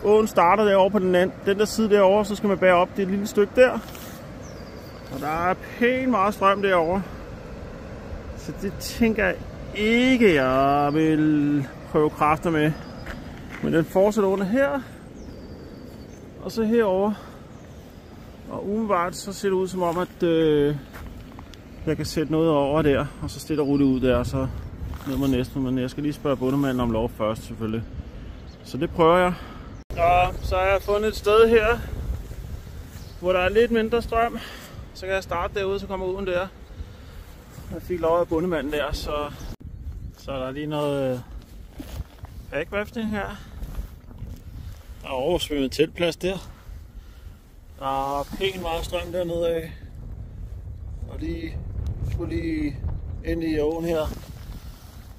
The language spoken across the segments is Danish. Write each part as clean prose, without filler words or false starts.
Åen starter derovre på den der side derovre, så skal man bære op det lille stykke der. Og der er pænt meget strøm derovre. Så det tænker jeg ikke, jeg vil prøve kræfter med. Men den fortsætter under her. Og så herover. Og umiddelbart så ser det ud som om, at jeg kan sætte noget over der. Og så stille og roligt ud der, og så ned mod næste. Men jeg skal lige spørge bondemanden om lov først selvfølgelig. Så det prøver jeg. Og så har jeg fundet et sted her, hvor der er lidt mindre strøm. Så kan jeg starte derude, så kommer uden der. Jeg fik lov af bondemanden der, så er der lige noget bagvæftning her. Der er oversvømmet teltplads der. Der er pænt meget strøm dernede af. Og lige skulle lige ind i åen her.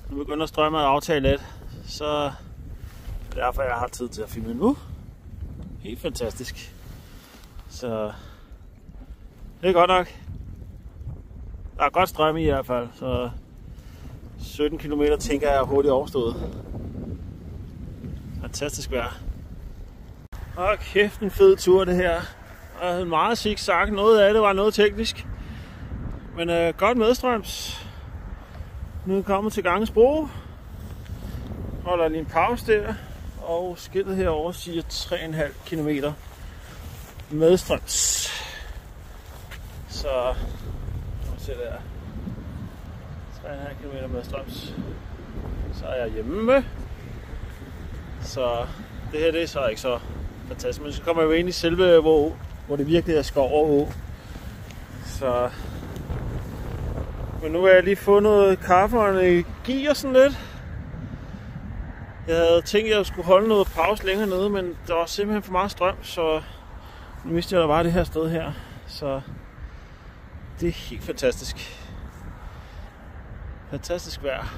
Nu begynder strømmen at aftage lidt, så derfor jeg har tid til at filme nu. Helt fantastisk. Så det er godt nok. Der er godt strøm i hvert fald, så 17 km tænker jeg er hurtigt overstået. Fantastisk vejr. Og kæft en fed tur det her. Og meget zigzag. Noget af det var noget teknisk. Men godt medstrøms. Nu er vi kommet til Ganges Bro. Holder lige en pause der. Og skiltet herovre siger 3,5 km medstrøms. Så se der. 3,5 km medstrøms. Så er jeg hjemme. Så det her det er så ikke så fantastisk. Men så kommer jeg jo ind i selve Våg, hvor det virkelig er skov og å. Så men nu har jeg lige fået noget kaffe og energi og sådan lidt. Jeg havde tænkt, at jeg skulle holde noget pause længere nede, men der var simpelthen for meget strøm, så nu vidste jeg, at der var det her sted her. Så det er helt fantastisk. Fantastisk vejr.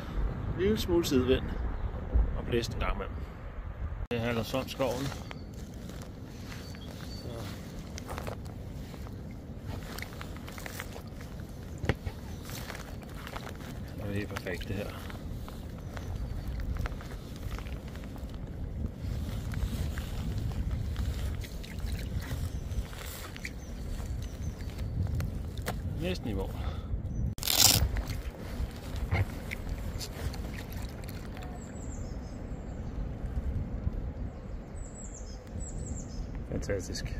En lille smule sidevind og blæst en gang imellem. Det er Hallersundskoven. Det er helt perfekt det her. Næsten i mål. Fantastisk.